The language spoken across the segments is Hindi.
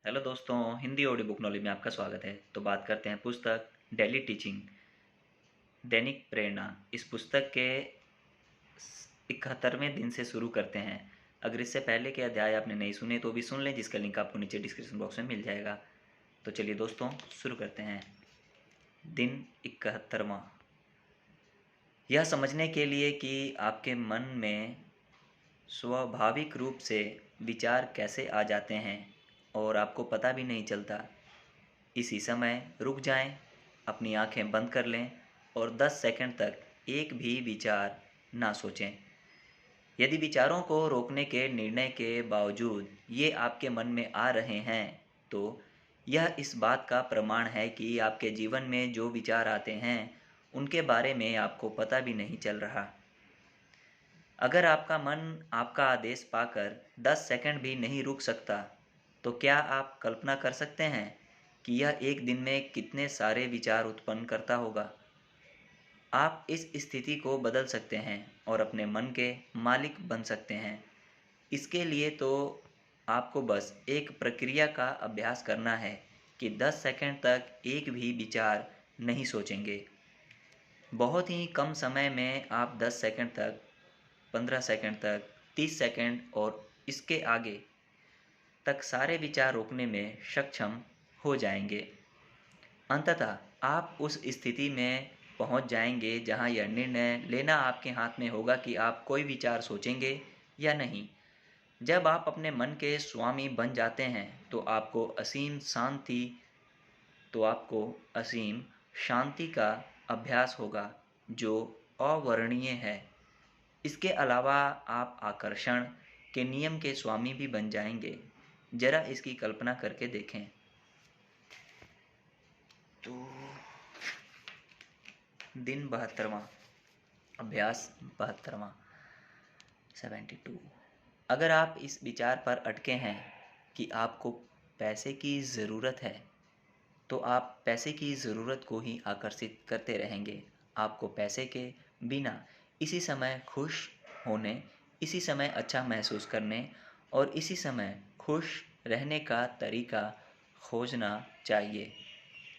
हेलो दोस्तों, हिंदी ऑडियो बुक नॉलेज में आपका स्वागत है। तो बात करते हैं पुस्तक डेली टीचिंग दैनिक प्रेरणा। इस पुस्तक के 71वें दिन से शुरू करते हैं। अगर इससे पहले के अध्याय आपने नहीं सुने तो भी सुन लें, जिसका लिंक आपको नीचे डिस्क्रिप्शन बॉक्स में मिल जाएगा। तो चलिए दोस्तों, शुरू करते हैं। दिन 71वां। यह समझने के लिए कि आपके मन में स्वाभाविक रूप से विचार कैसे आ जाते हैं और आपको पता भी नहीं चलता, इसी समय रुक जाएं, अपनी आंखें बंद कर लें और 10 सेकंड तक एक भी विचार ना सोचें। यदि विचारों को रोकने के निर्णय के बावजूद ये आपके मन में आ रहे हैं, तो यह इस बात का प्रमाण है कि आपके जीवन में जो विचार आते हैं उनके बारे में आपको पता भी नहीं चल रहा। अगर आपका मन आपका आदेश पाकर 10 सेकंड भी नहीं रुक सकता, तो क्या आप कल्पना कर सकते हैं कि यह एक दिन में कितने सारे विचार उत्पन्न करता होगा? आप इस स्थिति को बदल सकते हैं और अपने मन के मालिक बन सकते हैं। इसके लिए तो आपको बस एक प्रक्रिया का अभ्यास करना है कि 10 सेकंड तक एक भी विचार नहीं सोचेंगे। बहुत ही कम समय में आप 10 सेकंड तक, 15 सेकंड तक, 30 सेकंड और इसके आगे तक सारे विचार रोकने में सक्षम हो जाएंगे। अंततः आप उस स्थिति में पहुंच जाएंगे जहां यह निर्णय लेना आपके हाथ में होगा कि आप कोई विचार सोचेंगे या नहीं। जब आप अपने मन के स्वामी बन जाते हैं तो आपको असीम शांति का अभ्यास होगा, जो अवर्णनीय है। इसके अलावा आप आकर्षण के नियम के स्वामी भी बन जाएंगे। जरा इसकी कल्पना करके देखें। तो दिन 72वां, अभ्यास 72वां, 72। अगर आप इस विचार पर अटके हैं कि आपको पैसे की ज़रूरत है, तो आप पैसे की ज़रूरत को ही आकर्षित करते रहेंगे। आपको पैसे के बिना इसी समय खुश होने, इसी समय अच्छा महसूस करने और इसी समय खुश रहने का तरीका खोजना चाहिए,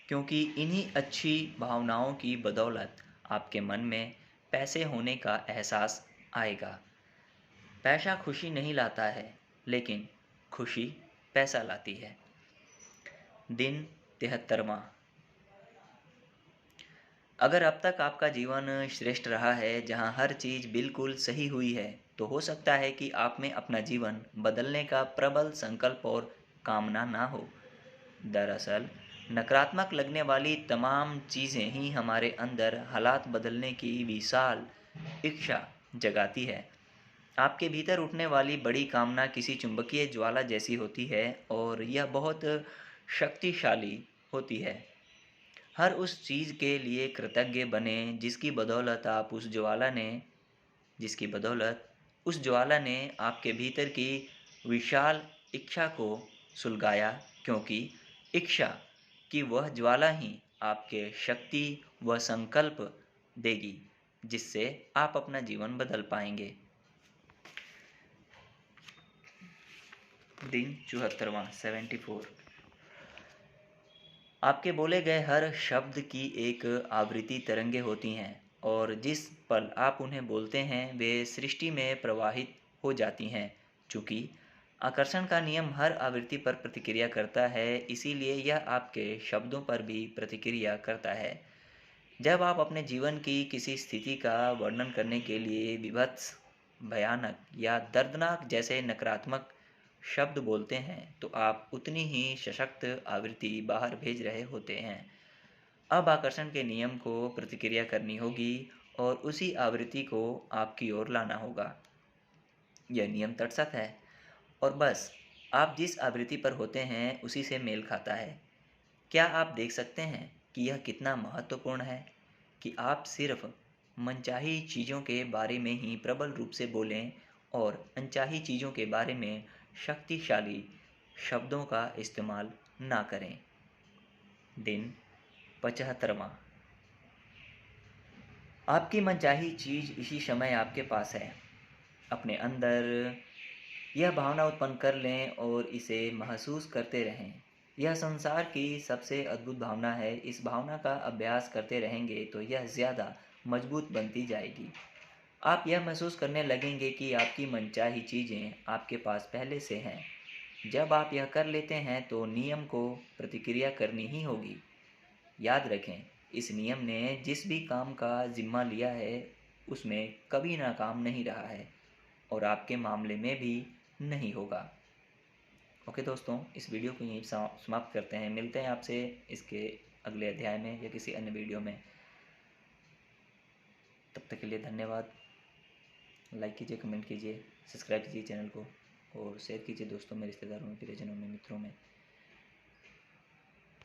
क्योंकि इन्हीं अच्छी भावनाओं की बदौलत आपके मन में पैसे होने का एहसास आएगा। पैसा खुशी नहीं लाता है, लेकिन खुशी पैसा लाती है। दिन 73वां। अगर अब तक आपका जीवन श्रेष्ठ रहा है, जहां हर चीज़ बिल्कुल सही हुई है, तो हो सकता है कि आप में अपना जीवन बदलने का प्रबल संकल्प और कामना ना हो। दरअसल नकारात्मक लगने वाली तमाम चीज़ें ही हमारे अंदर हालात बदलने की विशाल इच्छा जगाती है। आपके भीतर उठने वाली बड़ी कामना किसी चुंबकीय ज्वाला जैसी होती है और यह बहुत शक्तिशाली होती है। हर उस चीज़ के लिए कृतज्ञ बने जिसकी बदौलत उस ज्वाला ने आपके भीतर की विशाल इच्छा को सुलगाया, क्योंकि इच्छा की वह ज्वाला ही आपके शक्ति व संकल्प देगी, जिससे आप अपना जीवन बदल पाएंगे। दिन 74वां, 74। आपके बोले गए हर शब्द की एक आवृत्ति तरंगे होती हैं और जिस पल आप उन्हें बोलते हैं वे सृष्टि में प्रवाहित हो जाती हैं। चूँकि आकर्षण का नियम हर आवृत्ति पर प्रतिक्रिया करता है, इसीलिए यह आपके शब्दों पर भी प्रतिक्रिया करता है। जब आप अपने जीवन की किसी स्थिति का वर्णन करने के लिए विभत्स, भयानक या दर्दनाक जैसे नकारात्मक शब्द बोलते हैं, तो आप उतनी ही सशक्त आवृत्ति बाहर भेज रहे होते हैं। अब आकर्षण के नियम को प्रतिक्रिया करनी होगी और उसी आवृत्ति को आपकी ओर लाना होगा। यह नियम तटस्थ है और बस आप जिस आवृत्ति पर होते हैं उसी से मेल खाता है। क्या आप देख सकते हैं कि यह कितना महत्वपूर्ण है कि आप सिर्फ मनचाही चीज़ों के बारे में ही प्रबल रूप से बोलें और अनचाही चीज़ों के बारे में शक्तिशाली शब्दों का इस्तेमाल ना करें। दिन 75वां। आपकी मनचाही चीज़ इसी समय आपके पास है, अपने अंदर यह भावना उत्पन्न कर लें और इसे महसूस करते रहें। यह संसार की सबसे अद्भुत भावना है। इस भावना का अभ्यास करते रहेंगे तो यह ज़्यादा मजबूत बनती जाएगी। आप यह महसूस करने लगेंगे कि आपकी मनचाही चीज़ें आपके पास पहले से हैं। जब आप यह कर लेते हैं तो नियम को प्रतिक्रिया करनी ही होगी। याद रखें, इस नियम ने जिस भी काम का जिम्मा लिया है उसमें कभी नाकाम नहीं रहा है और आपके मामले में भी नहीं होगा। ओके दोस्तों, इस वीडियो को यहीं समाप्त करते हैं। मिलते हैं आपसे इसके अगले अध्याय में या किसी अन्य वीडियो में। तब तक के लिए धन्यवाद। लाइक कीजिए, कमेंट कीजिए, सब्सक्राइब कीजिए चैनल को और शेयर कीजिए दोस्तों में, रिश्तेदारों में, प्रियजनों में, मित्रों में।